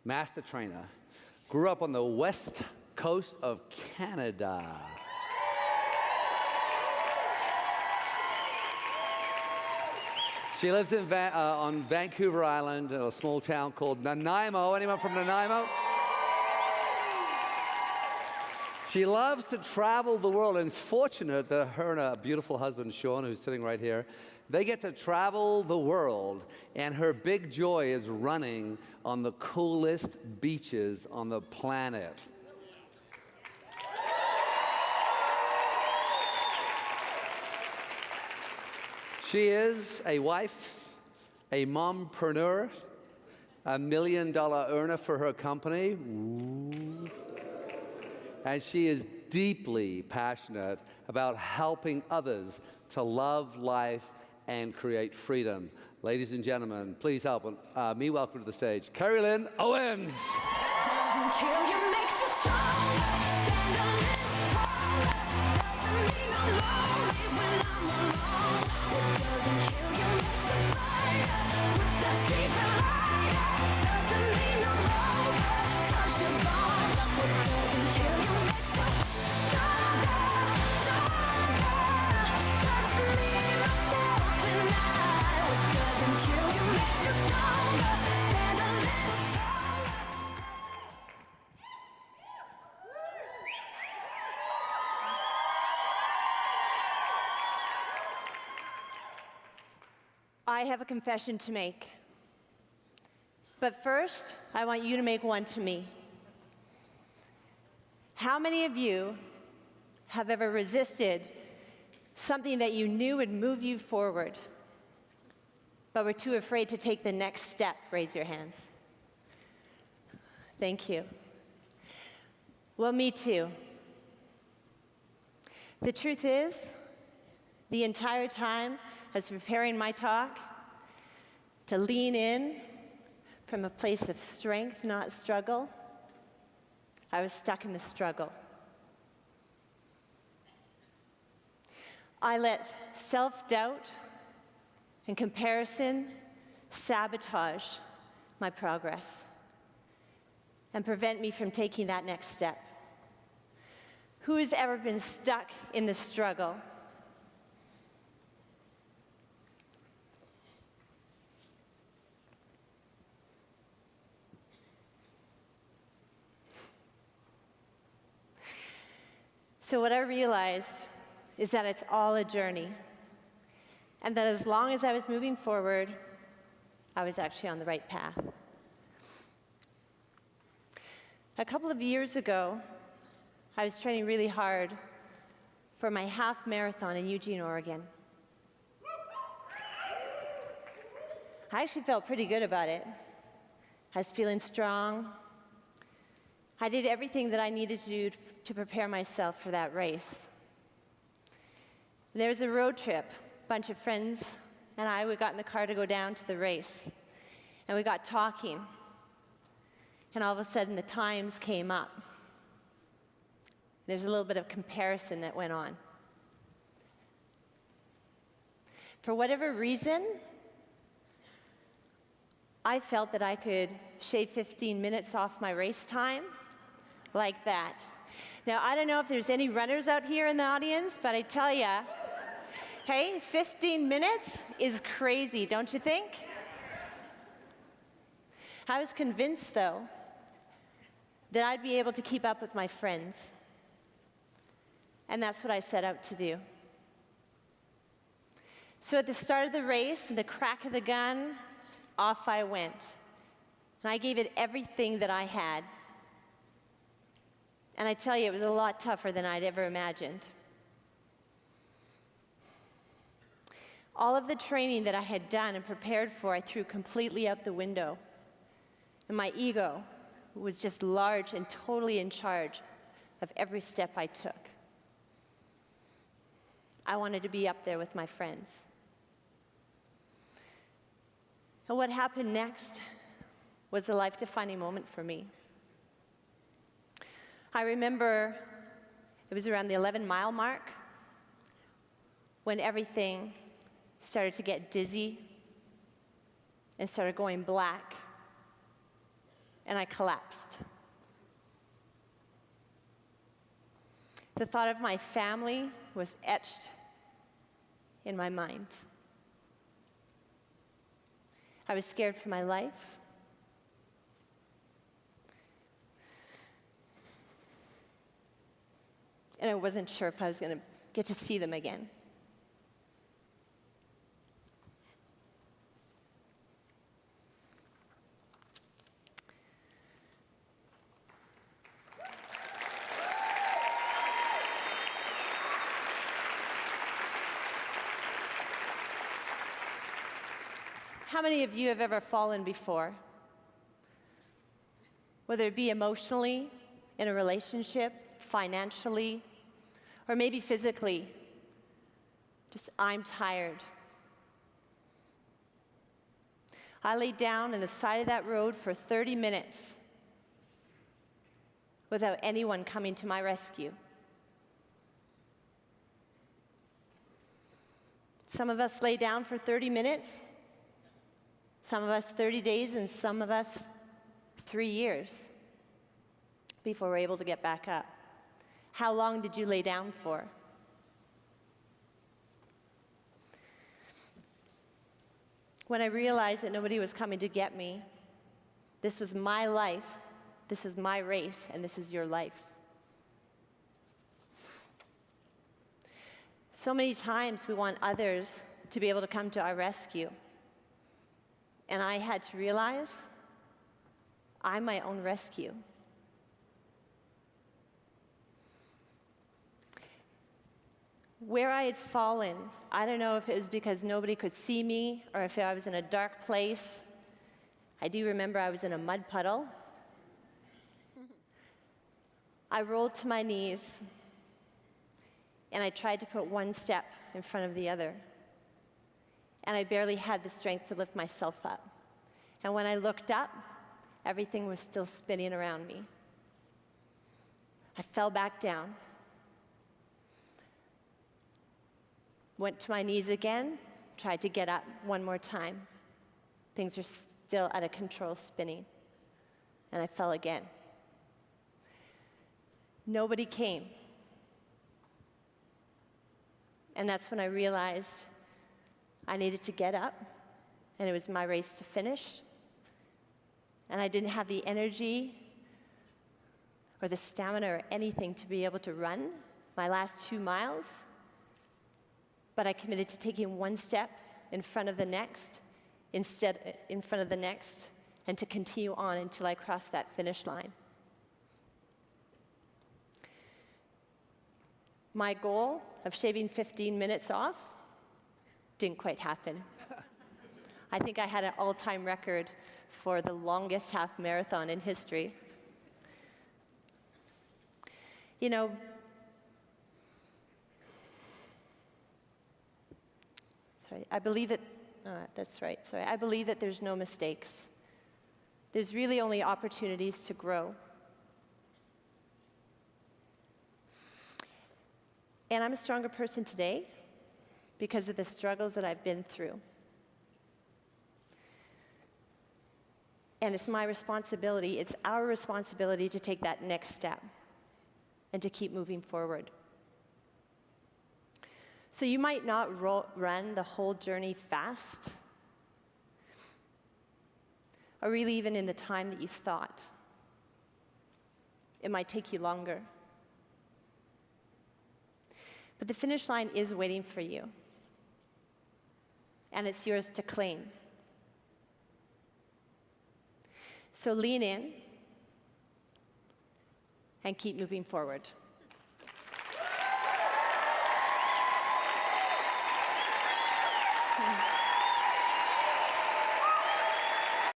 master trainer, grew up on the west coast of Canada. She lives on Vancouver Island in a small town called Nanaimo. Anyone from Nanaimo? She loves to travel the world and is fortunate that her and a beautiful husband, Sean, who's sitting right here, they get to travel the world, and her big joy is running on the coolest beaches on the planet. She is a wife, a mompreneur, $1 million earner for her company. Ooh. And she is deeply passionate about helping others to love life and create freedom. Ladies and gentlemen, please help me welcome to the stage, Carrie Lynn Owens. Doesn't kill you, makes you stronger. Stand a little taller. Doesn't mean I'm lonely when I'm alone. What doesn't kill you makes a fire. Footsteps deeper higher. Doesn't mean I'm over. 'Cause you're gone. What doesn't kill you makes you stronger, stronger. Just me, myself, and I. What doesn't kill you makes you stronger. Stand a little taller. I have a confession to make. But first, I want you to make one to me. How many of you have ever resisted something that you knew would move you forward, but were too afraid to take the next step? Raise your hands. Thank you. Well, me too. The truth is, the entire time I was preparing my talk to lean in from a place of strength, not struggle, I was stuck in the struggle. I let self-doubt and comparison sabotage my progress and prevent me from taking that next step. Who has ever been stuck in the struggle? So what I realized is that it's all a journey, and that as long as I was moving forward, I was actually on the right path. A couple of years ago, I was training really hard for my half marathon in Eugene, Oregon. I actually felt pretty good about it. I was feeling strong. I did everything that I needed to do to prepare myself for that race. There was a road trip. A bunch of friends and I, we got in the car to go down to the race. And we got talking. And all of a sudden, the times came up. There's a little bit of comparison that went on. For whatever reason, I felt that I could shave 15 minutes off my race time like that. Now, I don't know if there's any runners out here in the audience, but I tell you, hey, 15 minutes is crazy, don't you think? I was convinced, though, that I'd be able to keep up with my friends. And that's what I set out to do. So at the start of the race, the crack of the gun, off I went. And I gave it everything that I had. And I tell you, it was a lot tougher than I'd ever imagined. All of the training that I had done and prepared for, I threw completely out the window. And my ego was just large and totally in charge of every step I took. I wanted to be up there with my friends. And what happened next was a life-defining moment for me. I remember it was around the 11-mile mark when everything started to get dizzy and started going black. and I collapsed. The thought of my family was etched in my mind. I was scared for my life. And I wasn't sure if I was going to get to see them again. How many of you have ever fallen before? Whether it be emotionally, in a relationship, financially, or maybe physically. Just, I'm tired. I laid down on the side of that road for 30 minutes without anyone coming to my rescue. Some of us lay down for 30 minutes, some of us 30 days, and some of us 3 years before we're able to get back up. How long did you lay down for? When I realized that nobody was coming to get me, this was my life, this is my race, and this is your life. So many times we want others to be able to come to our rescue. And I had to realize I'm my own rescue. Where I had fallen, I don't know if it was because nobody could see me or if I was in a dark place. I do remember I was in a mud puddle. I rolled to my knees and I tried to put one step in front of the other. And I barely had the strength to lift myself up. And when I looked up, everything was still spinning around me. I fell back down. Went to my knees again, tried to get up one more time. Things were still out of control, spinning. And I fell again. Nobody came. And that's when I realized I needed to get up, and it was my race to finish. And I didn't have the energy or the stamina or anything to be able to run my last 2 miles. But I committed to taking one step in front of the next, and to continue on until I crossed that finish line. My goal of shaving 15 minutes off didn't quite happen. I think I had an all-time record for the longest half marathon in history. You know, I believe that, I believe that there's no mistakes. There's really only opportunities to grow. And I'm a stronger person today because of the struggles that I've been through. And it's my responsibility, it's our responsibility to take that next step and to keep moving forward. So you might not run the whole journey fast, or really even in the time that you thought. It might take you longer. But the finish line is waiting for you, and it's yours to claim. So lean in and keep moving forward.